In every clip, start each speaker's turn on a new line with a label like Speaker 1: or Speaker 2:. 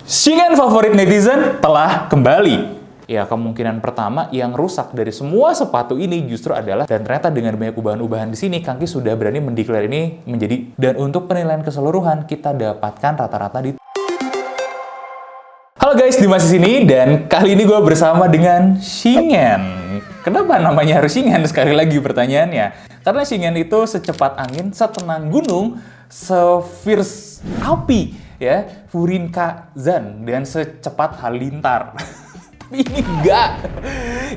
Speaker 1: Shingen favorit netizen telah kembali. Ya, kemungkinan pertama yang rusak dari semua sepatu ini justru adalah, dan ternyata dengan banyak ubahan-ubahan di sini, Kangki sudah berani mendeklar ini menjadi, dan untuk penilaian keseluruhan kita dapatkan rata-rata di. Halo guys, Dimas di sini, dan kali ini gue bersama dengan Shingen. Kenapa namanya harus Shingen? Sekali lagi pertanyaannya. Karena Shingen itu secepat angin, setenang gunung, se-fierce api. Ya, Furin-Kazan dan secepat halilintar. Tapi ini enggak.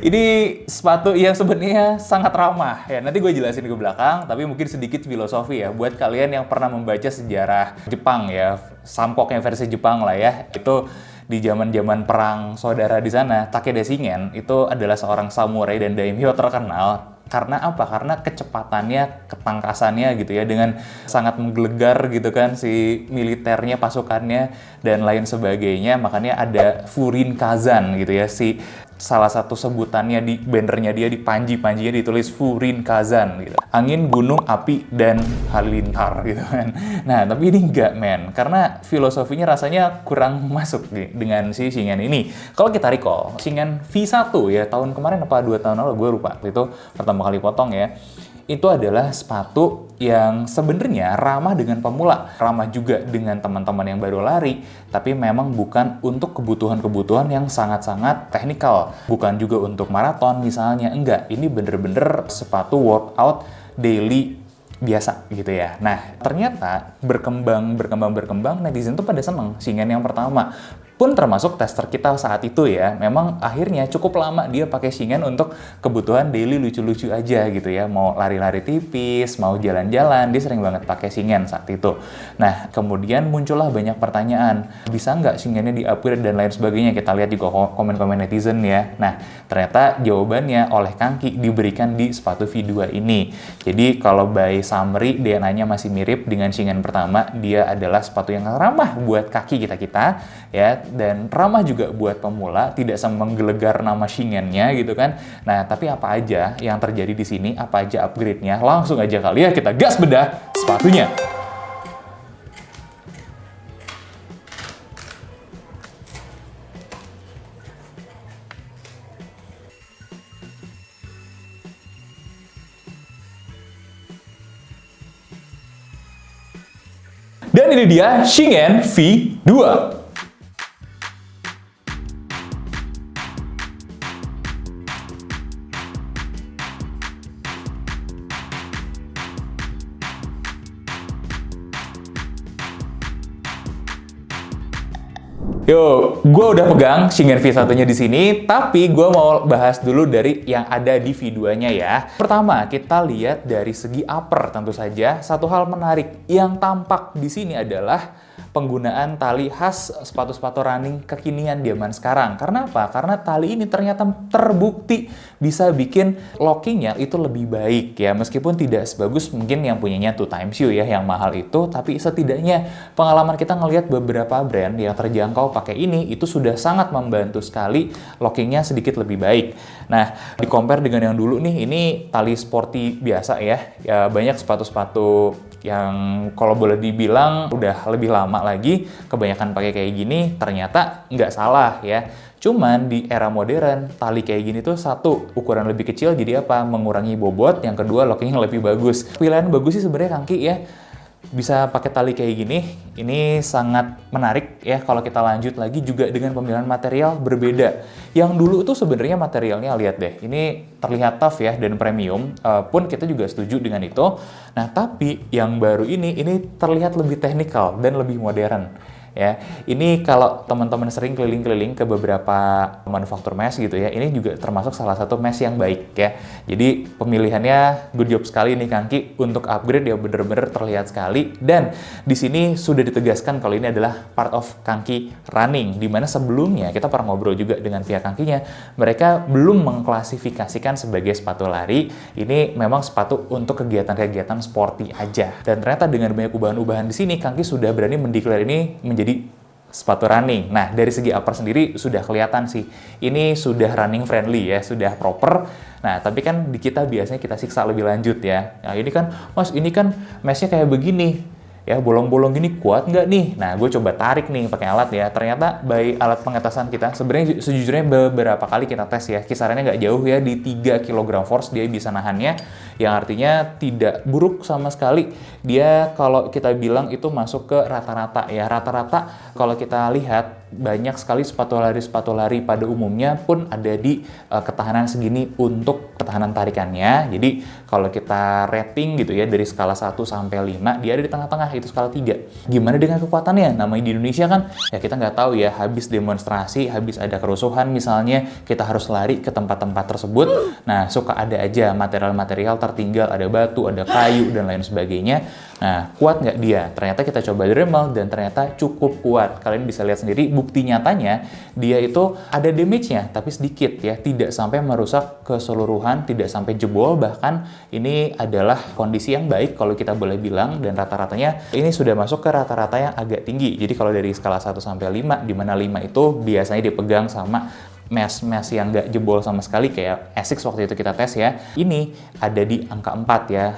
Speaker 1: Ini sepatu yang sebenarnya sangat ramah ya. Nanti gue jelasin ke belakang, tapi mungkin sedikit filosofi ya buat kalian yang pernah membaca sejarah Jepang ya, Samkok yang versi Jepang lah ya. Itu di zaman-zaman perang saudara di sana, Takeda Shingen itu adalah seorang samurai dan daimyo terkenal. Karena apa? Karena kecepatannya, ketangkasannya gitu ya, dengan sangat menggelegar gitu kan si militernya, pasukannya, dan lain sebagainya. Makanya ada Furin-Kazan gitu ya, si salah satu sebutannya di bannernya dia, di panji-panjinya ditulis Furin-Kazan gitu. Angin, gunung, api, dan halilintar gitu kan. Nah, tapi ini enggak men, karena filosofinya rasanya kurang masuk nih dengan si Shingen ini. Kalau kita recall, Shingen V1 ya, tahun kemarin apa 2 tahun lalu, gue lupa. Itu pertama kali potong ya. Itu adalah sepatu yang sebenarnya ramah dengan pemula, ramah juga dengan teman-teman yang baru lari, tapi memang bukan untuk kebutuhan-kebutuhan yang sangat-sangat teknikal, bukan juga untuk maraton misalnya, enggak. Ini bener-bener sepatu workout daily biasa gitu ya. Nah, ternyata berkembang netizen tuh pada seneng Shingen yang pertama. Pun termasuk tester kita saat itu ya, memang akhirnya cukup lama dia pakai Shingen untuk kebutuhan daily lucu-lucu aja gitu ya. Mau lari-lari tipis, mau jalan-jalan, dia sering banget pakai Shingen saat itu. Nah, kemudian muncullah banyak pertanyaan, bisa nggak Shingennya di-upgrade dan lain sebagainya. Kita lihat di komen-komen netizen ya. Nah, ternyata jawabannya oleh Kangki diberikan di sepatu V2 ini. Jadi kalau by summary, DNA-nya masih mirip dengan Shingen pertama. Dia adalah sepatu yang ramah buat kaki kita-kita ya, dan ramah juga buat pemula, tidak sama menggelegar nama Shingen-nya gitu kan. Nah, tapi apa aja yang terjadi di sini, apa aja upgrade-nya, langsung aja kali ya kita gas bedah sepatunya. Dan ini dia Shingen V2. Yo, gue udah pegang Shingen V1-nya di sini, tapi gue mau bahas dulu dari yang ada di V2-nya ya. Pertama, kita lihat dari segi upper tentu saja. Satu hal menarik yang tampak di sini adalah penggunaan tali khas sepatu-sepatu running kekinian zaman sekarang. Karena apa? Karena tali ini ternyata terbukti bisa bikin lockingnya itu lebih baik ya. Meskipun tidak sebagus mungkin yang punyanya 2 shoe ya, yang mahal itu. Tapi setidaknya pengalaman kita ngelihat beberapa brand yang terjangkau pakai ini, itu sudah sangat membantu sekali lockingnya sedikit lebih baik. Nah, di compare dengan yang dulu nih, ini tali sporty biasa ya. Ya, banyak sepatu-sepatu yang kalau boleh dibilang udah lebih lama lagi, kebanyakan pakai kayak gini, ternyata nggak salah ya. Cuman di era modern, tali kayak gini tuh satu, ukuran lebih kecil, jadi apa? Mengurangi bobot, yang kedua lockingnya lebih bagus. Pilihan bagus sih sebenarnya Kangki ya. Bisa pakai tali kayak gini, ini sangat menarik ya. Kalau kita lanjut lagi juga dengan pemilihan material berbeda. Yang dulu tuh sebenarnya materialnya, lihat deh, ini terlihat tough ya dan premium, pun kita juga setuju dengan itu. Nah, tapi yang baru ini terlihat lebih teknikal dan lebih modern. Ya, ini kalau teman-teman sering keliling-keliling ke beberapa manufaktur mesh gitu ya, ini juga termasuk salah satu mesh yang baik ya. Jadi pemilihannya good job sekali nih Kangki untuk upgrade, ya bener-bener terlihat sekali. Dan di sini sudah ditegaskan kalau ini adalah part of Kangki running, dimana sebelumnya kita pernah ngobrol juga dengan pihak Kangkinya, mereka belum mengklasifikasikan sebagai sepatu lari. Ini memang sepatu untuk kegiatan-kegiatan sporty aja. Dan ternyata dengan banyak ubahan-ubahan di sini, Kangki sudah berani mendeklar ini menjadi sepatu running. Nah, dari segi upper sendiri sudah kelihatan sih, ini sudah running friendly ya, sudah proper. Nah, tapi kan di kita biasanya kita siksa lebih lanjut ya. Nah, ini kan, Mas, ini kan meshnya kayak begini. Ya, bolong-bolong gini kuat nggak nih? Nah, gue coba tarik nih pakai alat ya. Ternyata by alat pengetasan kita, sebenarnya sejujurnya beberapa kali kita tes ya, kisarannya nggak jauh ya, di 3 kg force dia bisa nahannya, yang artinya tidak buruk sama sekali. Dia kalau kita bilang itu masuk ke rata-rata ya. Rata-rata kalau kita lihat banyak sekali sepatu lari pada umumnya pun ada di ketahanan segini untuk ketahanan tarikannya. Jadi kalau kita rating gitu ya dari skala 1 sampai 5, dia ada di tengah-tengah, itu skala 3. Gimana dengan kekuatannya? Namanya di Indonesia kan ya kita nggak tahu ya, habis demonstrasi, habis ada kerusuhan misalnya, kita harus lari ke tempat-tempat tersebut. Nah, suka ada aja material-material tertinggal, ada batu, ada kayu, dan lain sebagainya. Nah, kuat nggak dia? Ternyata kita coba Dremel dan ternyata cukup kuat. Kalian bisa lihat sendiri, bukti nyatanya dia itu ada damage-nya, tapi sedikit ya, tidak sampai merusak keseluruhan, tidak sampai jebol, bahkan ini adalah kondisi yang baik kalau kita boleh bilang, dan rata-ratanya ini sudah masuk ke rata-rata yang agak tinggi. Jadi kalau dari skala 1 sampai 5, di mana 5 itu biasanya dipegang sama mesh yang nggak jebol sama sekali kayak Asics waktu itu kita tes ya. Ini ada di angka 4 ya,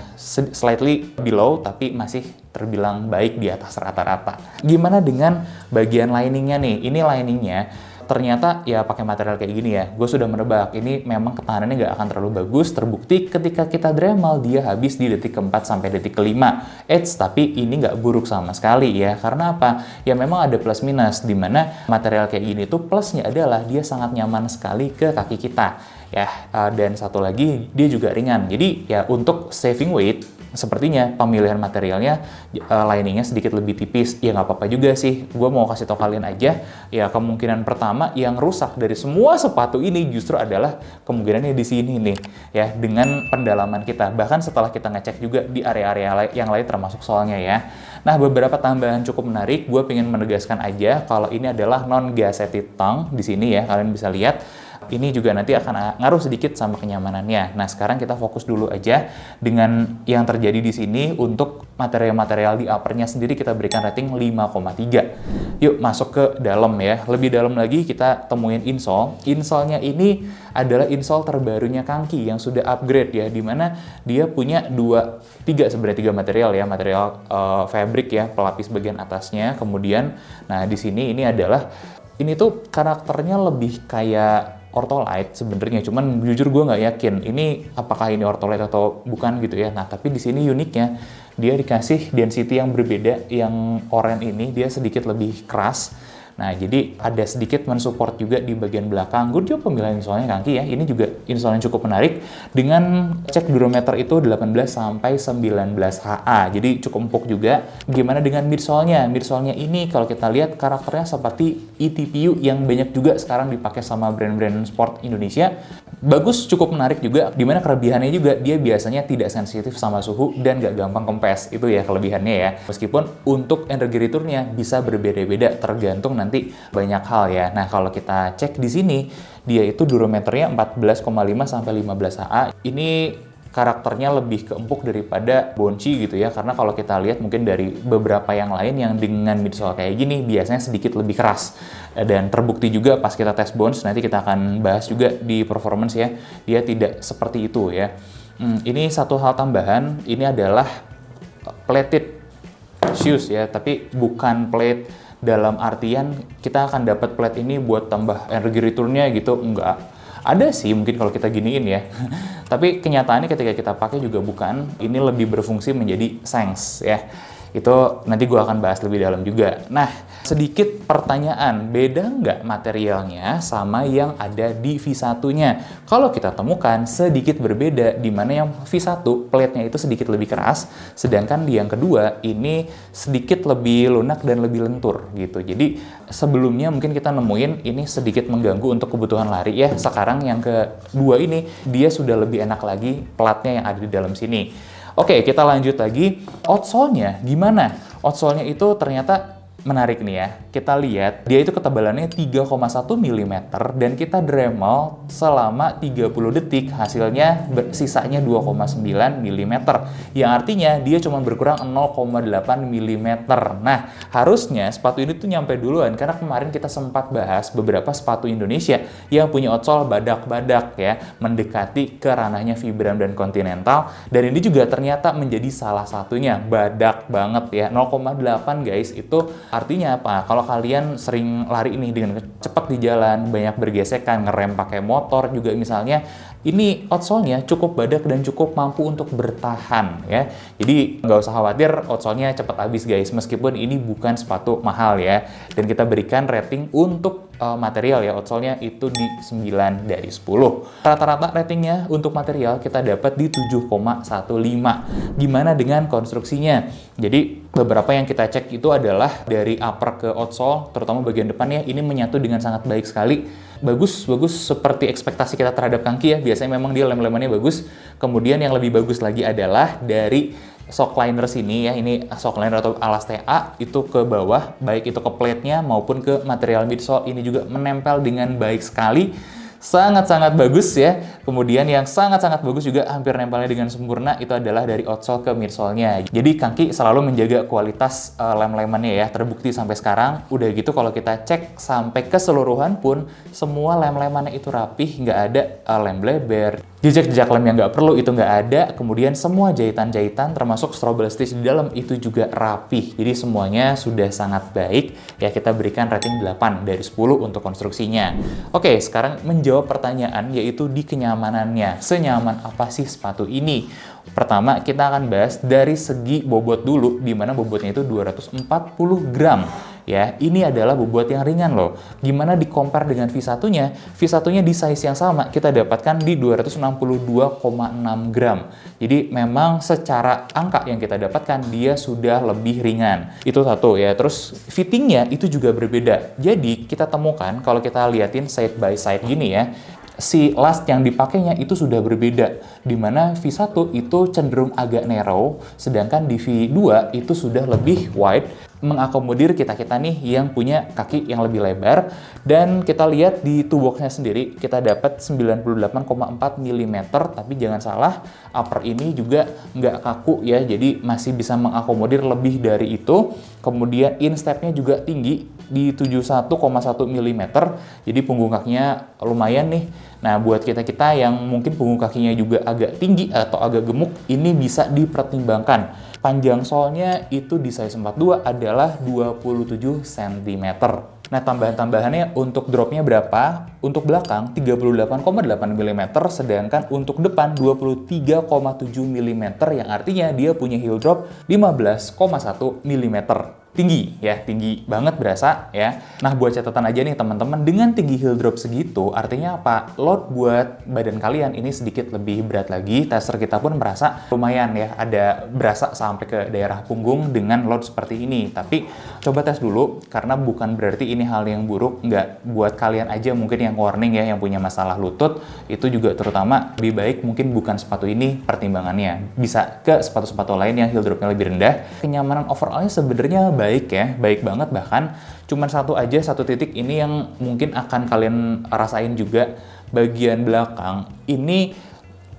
Speaker 1: slightly below tapi masih terbilang baik di atas rata-rata. Gimana dengan bagian liningnya nih? Ini liningnya ternyata ya pakai material kayak gini ya. Gue sudah menebak ini memang ketahanannya nggak akan terlalu bagus. Terbukti ketika kita Dremel dia habis di detik keempat sampai detik kelima. Tapi ini nggak buruk sama sekali ya. Karena apa? Ya memang ada plus minus, dimana material kayak gini tuh plusnya adalah dia sangat nyaman sekali ke kaki kita ya. Dan satu lagi dia juga ringan. Jadi ya untuk saving weight, sepertinya pemilihan materialnya liningnya sedikit lebih tipis. Ya nggak apa-apa juga sih. Gue mau kasih tau kalian aja, ya kemungkinan pertama yang rusak dari semua sepatu ini justru adalah kemungkinannya di sini nih ya, dengan pendalaman kita. Bahkan setelah kita ngecek juga di area-area yang lain termasuk soalnya ya. Nah, beberapa tambahan cukup menarik. Gue pengen menegaskan aja kalau ini adalah non-gasseted tongue di sini ya. Kalian bisa lihat. Ini juga nanti akan ngaruh sedikit sama kenyamanannya. Nah, sekarang kita fokus dulu aja dengan yang terjadi di sini. Untuk material-material di uppernya sendiri kita berikan rating 5,3. Yuk masuk ke dalam ya. Lebih dalam lagi kita temuin insole. Insole-nya ini adalah insole terbarunya Kangki yang sudah upgrade ya, dimana dia punya tiga material ya, material fabric ya, pelapis bagian atasnya. Kemudian, nah di sini ini tuh karakternya lebih kayak Ortholite sebenarnya, cuman jujur gue nggak yakin ini apakah ini Ortholite atau bukan gitu ya. Nah, tapi di sini uniknya dia dikasih density yang berbeda, yang oranye ini dia sedikit lebih keras. Nah, jadi ada sedikit mensupport juga di bagian belakang. Good job pemilihan insole-nya Kangki ya. Ini juga insole yang cukup menarik. Dengan cek durometer itu 18 sampai 19 HA. Jadi cukup empuk juga. Gimana dengan midsole-nya? Midsole-nya ini kalau kita lihat karakternya seperti eTPU yang banyak juga sekarang dipakai sama brand-brand sport Indonesia. Bagus, cukup menarik juga. Dimana kelebihannya juga dia biasanya tidak sensitif sama suhu dan gak gampang kempes. Itu ya kelebihannya ya. Meskipun untuk energi return-nya bisa berbeda-beda tergantung nanti banyak hal ya. Nah, kalau kita cek di sini, dia itu durometernya 14,5 sampai 15 HA. Ini karakternya lebih keempuk daripada Bonchi gitu ya. Karena kalau kita lihat mungkin dari beberapa yang lain yang dengan midsole kayak gini biasanya sedikit lebih keras. Dan terbukti juga pas kita tes Bones, nanti kita akan bahas juga di performance ya. Dia tidak seperti itu ya. Ini satu hal tambahan, ini adalah plated shoes ya, tapi bukan plate dalam artian kita akan dapat plate ini buat tambah energi return-nya gitu, enggak. Ada sih mungkin kalau kita giniin ya. Tapi kenyataannya ketika kita pakai juga bukan. Ini lebih berfungsi menjadi sanks ya. Itu nanti gue akan bahas lebih dalam juga. Nah, sedikit pertanyaan, beda nggak materialnya sama yang ada di V1-nya? Kalau kita temukan sedikit berbeda, di mana yang V1 plate-nya itu sedikit lebih keras, sedangkan di yang kedua ini sedikit lebih lunak dan lebih lentur gitu. Jadi sebelumnya mungkin kita nemuin ini sedikit mengganggu untuk kebutuhan lari ya. Sekarang yang kedua ini dia sudah lebih enak lagi platnya yang ada di dalam sini. Oke, kita lanjut lagi. Outsole-nya gimana? Outsole-nya itu ternyata menarik nih ya. Kita lihat, dia itu ketebalannya 3,1 mm dan kita Dremel selama 30 detik, hasilnya sisanya 2,9 mm. Yang artinya dia cuma berkurang 0,8 mm. Nah, harusnya sepatu ini tuh nyampe duluan, karena kemarin kita sempat bahas beberapa sepatu Indonesia yang punya outsole badak-badak ya, mendekati ke ranahnya Vibram dan Continental, dan ini juga ternyata menjadi salah satunya, badak banget ya. 0,8 guys, itu artinya apa? Kalau kalian sering lari nih dengan cepat di jalan, banyak bergesekan, ngerem pakai motor juga misalnya, ini outsole-nya cukup badak dan cukup mampu untuk bertahan ya. Jadi nggak usah khawatir outsole-nya cepat habis guys, meskipun ini bukan sepatu mahal ya. Dan kita berikan rating untuk material ya, outsole-nya itu di 9 dari 10. Rata-rata ratingnya untuk material kita dapat di 7,15. Gimana dengan konstruksinya? Jadi beberapa yang kita cek itu adalah dari upper ke outsole, terutama bagian depannya ini menyatu dengan sangat baik sekali. Bagus seperti ekspektasi kita terhadap kaki ya. Biasanya memang dia lem-lemannya bagus. Kemudian yang lebih bagus lagi adalah dari shock liner sini ya. Ini shock liner atau alas TA itu ke bawah, baik itu ke plate-nya maupun ke material midsole, ini juga menempel dengan baik sekali. Sangat-sangat bagus ya. Kemudian yang sangat-sangat bagus juga, hampir nempelnya dengan sempurna, itu adalah dari outsole ke midsole-nya. Jadi Kangki selalu menjaga kualitas lem-lemannya ya, terbukti sampai sekarang. Udah gitu kalau kita cek sampai keseluruhan pun, semua lem-lemannya itu rapih, nggak ada lem bleber, jejak-jejak lem yang nggak perlu itu nggak ada. Kemudian semua jahitan-jahitan termasuk strobel stitch di dalam itu juga rapih. Jadi semuanya sudah sangat baik ya. Kita berikan rating 8 dari 10 untuk konstruksinya. Oke, sekarang menjawab pertanyaan, yaitu di kenyamanannya. Senyaman apa sih sepatu ini? Pertama, kita akan bahas dari segi bobot dulu, di mana bobotnya itu 240 gram. Ya, ini adalah bobot yang ringan loh. Gimana di-compare dengan V1-nya? V1-nya di size yang sama, kita dapatkan di 262,6 gram. Jadi memang secara angka yang kita dapatkan, dia sudah lebih ringan. Itu satu ya. Terus fittingnya itu juga berbeda. Jadi kita temukan, kalau kita liatin side by side gini ya, si last yang dipakainya itu sudah berbeda, dimana V1 itu cenderung agak narrow, sedangkan di V2 itu sudah lebih wide, mengakomodir kita-kita nih yang punya kaki yang lebih lebar. Dan kita lihat di toolbox-nya sendiri, kita dapat 98,4 mm, tapi jangan salah, upper ini juga nggak kaku ya, jadi masih bisa mengakomodir lebih dari itu. Kemudian instep-nya juga tinggi di 71,1 mm, jadi punggung kakinya lumayan nih. Nah, buat kita-kita yang mungkin punggung kakinya juga agak tinggi atau agak gemuk, ini bisa dipertimbangkan. Panjang solnya itu di size 42 adalah 27 cm. Nah, tambahan-tambahannya untuk dropnya berapa? Untuk belakang 38,8 mm, sedangkan untuk depan 23,7 mm, yang artinya dia punya heel drop 15,1 mm. Tinggi ya, tinggi banget berasa ya. Nah, buat catatan aja nih teman-teman, dengan tinggi heel drop segitu, artinya apa? Load buat badan kalian ini sedikit lebih berat lagi. Tester kita pun merasa lumayan ya, ada berasa sampai ke daerah punggung dengan load seperti ini. Tapi coba tes dulu, karena bukan berarti ini hal yang buruk. Nggak, buat kalian aja mungkin yang warning ya, yang punya masalah lutut, itu juga terutama lebih baik mungkin bukan sepatu ini pertimbangannya. Bisa ke sepatu-sepatu lain yang heel dropnya lebih rendah. Kenyamanan overallnya sebenarnya baik ya, baik banget. Bahkan cuman satu titik ini yang mungkin akan kalian rasain juga, bagian belakang ini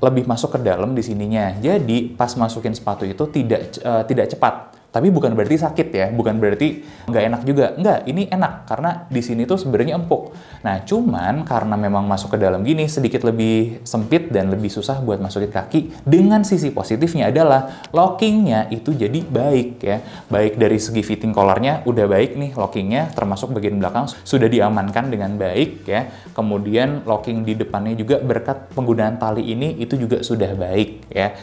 Speaker 1: lebih masuk ke dalam di sininya. Jadi pas masukin sepatu itu tidak cepat. Tapi bukan berarti sakit ya, bukan berarti nggak enak juga. Nggak, ini enak karena di sini tuh sebenarnya empuk. Nah, cuman karena memang masuk ke dalam gini sedikit lebih sempit dan lebih susah buat masukin kaki. Dengan sisi positifnya adalah lockingnya itu jadi baik ya. Baik dari segi fitting collarnya udah baik nih lockingnya, termasuk bagian belakang sudah diamankan dengan baik ya. Kemudian locking di depannya juga berkat penggunaan tali ini itu juga sudah baik ya.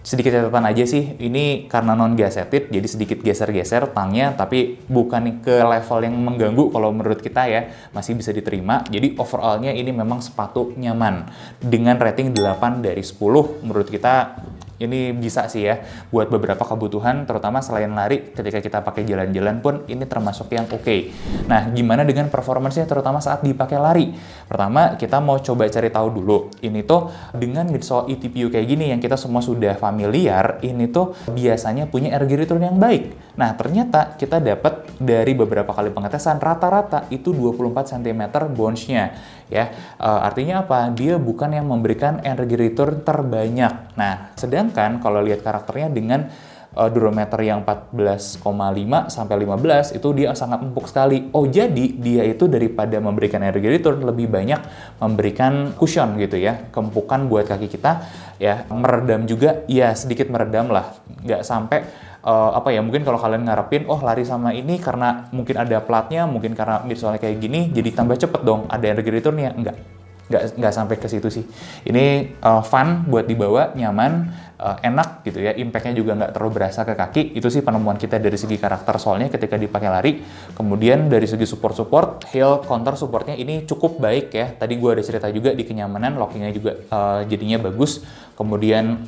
Speaker 1: Sedikit catatan aja sih, ini karena non-gazetted, jadi sedikit geser-geser tangnya, tapi bukan ke level yang mengganggu kalau menurut kita ya, masih bisa diterima. Jadi overallnya ini memang sepatu nyaman. Dengan rating 8 dari 10, menurut kita Ini bisa sih ya buat beberapa kebutuhan, terutama selain lari, ketika kita pakai jalan-jalan pun ini termasuk yang oke. Nah, gimana dengan performance-nya terutama saat dipakai lari? Pertama, kita mau coba cari tahu dulu. Ini tuh dengan midsole eTPU kayak gini yang kita semua sudah familiar, ini tuh biasanya punya energy return yang baik. Nah, ternyata kita dapat dari beberapa kali pengetesan rata-rata itu 24 cm bounce-nya. Ya, artinya apa? Dia bukan yang memberikan energy return terbanyak. Nah, sedangkan kalau lihat karakternya dengan durometer yang 14,5 sampai 15 itu dia sangat empuk sekali. Oh, jadi dia itu daripada memberikan energy return lebih banyak memberikan cushion gitu ya, keempukan buat kaki kita ya, meredam juga ya, sedikit meredam lah. Nggak sampai mungkin kalau kalian ngarepin, oh lari sama ini karena mungkin ada platnya, mungkin karena misalnya kayak gini, jadi tambah cepet dong, ada energy return-nya. Nggak sampai ke situ sih. Ini fun buat dibawa, nyaman, enak gitu ya, impact-nya juga nggak terlalu berasa ke kaki. Itu sih penemuan kita dari segi karakter soalnya ketika dipakai lari. Kemudian dari segi support, heel counter supportnya ini cukup baik ya. Tadi gue ada cerita juga di kenyamanan, lockingnya juga jadinya bagus. Kemudian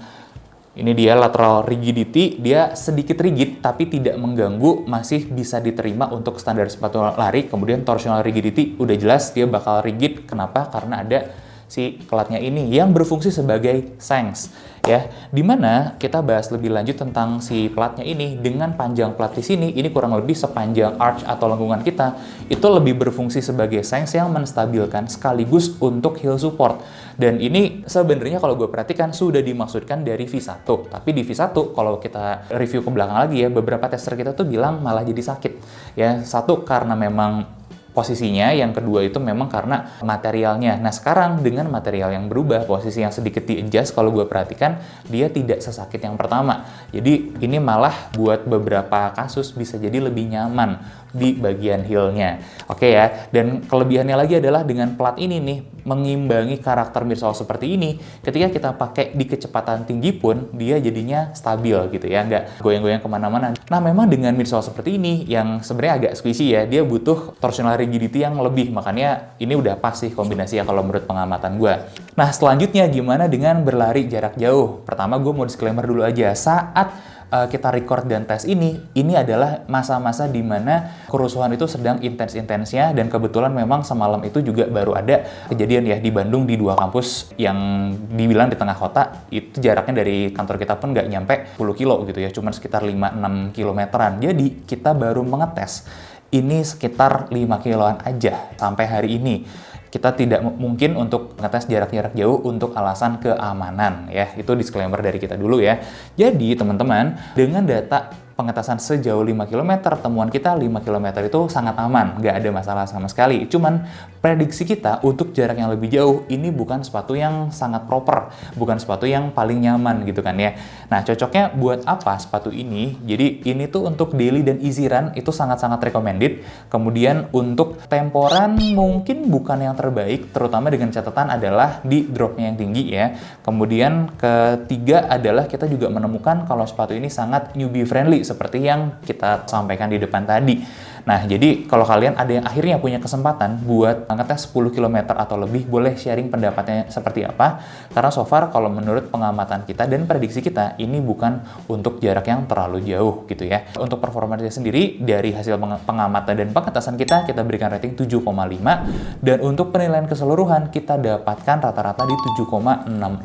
Speaker 1: ini dia lateral rigidity, dia sedikit rigid tapi tidak mengganggu, masih bisa diterima untuk standar sepatu lari. Kemudian torsional rigidity udah jelas dia bakal rigid. Kenapa? Karena ada si pelatnya ini yang berfungsi sebagai shanks ya, dimana kita bahas lebih lanjut tentang si pelatnya ini. Dengan panjang plat di sini, ini kurang lebih sepanjang arch atau lengkungan kita, itu lebih berfungsi sebagai shanks yang menstabilkan sekaligus untuk heel support. Dan ini sebenarnya kalau gue perhatikan sudah dimaksudkan dari V1, tapi di V1 kalau kita review ke belakang lagi ya, beberapa tester kita tuh bilang malah jadi sakit ya. Satu karena memang posisinya, yang kedua itu memang karena materialnya. Nah, sekarang dengan material yang berubah, posisi yang sedikit di-adjust, kalau gue perhatikan, dia tidak sesakit yang pertama. Jadi, ini malah buat beberapa kasus bisa jadi lebih nyaman di bagian heel-nya. Oke ya, dan kelebihannya lagi adalah dengan plat ini nih, mengimbangi karakter midsole seperti ini, ketika kita pakai di kecepatan tinggi pun, dia jadinya stabil gitu ya, nggak goyang-goyang kemana-mana. Nah, memang dengan midsole seperti ini, yang sebenarnya agak squishy ya, dia butuh torsional rigidity yang lebih, makanya ini udah pas sih kombinasi ya kalau menurut pengamatan gue. Nah, selanjutnya gimana dengan berlari jarak jauh? Pertama, gue mau disclaimer dulu aja, saat kita record dan tes ini adalah masa-masa di mana kerusuhan itu sedang intens-intensnya, dan kebetulan memang semalam itu juga baru ada kejadian ya di Bandung di 2 kampus yang dibilang di tengah kota. Itu jaraknya dari kantor kita pun nggak nyampe 10 kilo gitu ya, cuma sekitar 5-6 kilometeran. Jadi kita baru mengetes ini sekitar 5 kiloan aja sampai hari ini. Kita tidak mungkin untuk ngetes jarak-jarak jauh untuk alasan keamanan ya. Itu disclaimer dari kita dulu ya. Jadi teman-teman, dengan data pengetesan sejauh 5 km, temuan kita 5 km itu sangat aman, nggak ada masalah sama sekali. Cuman prediksi kita untuk jarak yang lebih jauh ini bukan sepatu yang sangat proper, bukan sepatu yang paling nyaman gitu kan ya. Nah, cocoknya buat apa sepatu ini? Jadi ini tuh untuk daily dan easy run itu sangat-sangat recommended. Kemudian untuk temporan mungkin bukan yang terbaik, terutama dengan catatan adalah di dropnya yang tinggi ya. Kemudian ketiga adalah kita juga menemukan kalau sepatu ini sangat newbie friendly seperti yang kita sampaikan di depan tadi. Nah, jadi kalau kalian ada yang akhirnya punya kesempatan buat ngetes 10 km atau lebih, boleh sharing pendapatnya seperti apa. Karena so far kalau menurut pengamatan kita dan prediksi kita, ini bukan untuk jarak yang terlalu jauh gitu ya. Untuk performanya sendiri, dari hasil pengamatan dan pengetesan kita berikan rating 7,5. Dan untuk penilaian keseluruhan, kita dapatkan rata-rata di 7,66.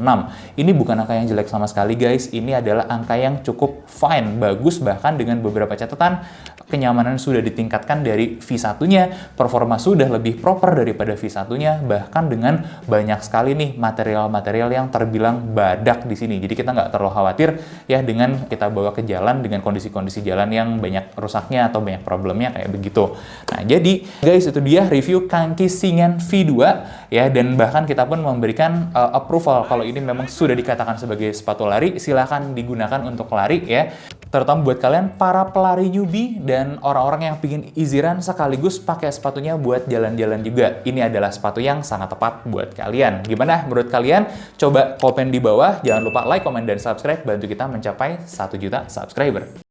Speaker 1: Ini bukan angka yang jelek sama sekali guys, ini adalah angka yang cukup fine, bagus, bahkan dengan beberapa catatan, kenyamanan sudah ditingkatkan dari V1-nya, performa sudah lebih proper daripada V1-nya, bahkan dengan banyak sekali nih material-material yang terbilang badak di sini. Jadi kita nggak terlalu khawatir ya dengan kita bawa ke jalan dengan kondisi-kondisi jalan yang banyak rusaknya atau banyak problemnya kayak begitu. Nah, jadi guys, itu dia review kaki Shingen V2 ya, dan bahkan kita pun memberikan approval kalau ini memang sudah dikatakan sebagai sepatu lari, silahkan digunakan untuk lari ya. Terutama buat kalian para pelari newbie dan orang-orang yang pingin easy run sekaligus pakai sepatunya buat jalan-jalan juga. Ini adalah sepatu yang sangat tepat buat kalian. Gimana menurut kalian? Coba komen di bawah. Jangan lupa like, komen, dan subscribe. Bantu kita mencapai 1 juta subscriber.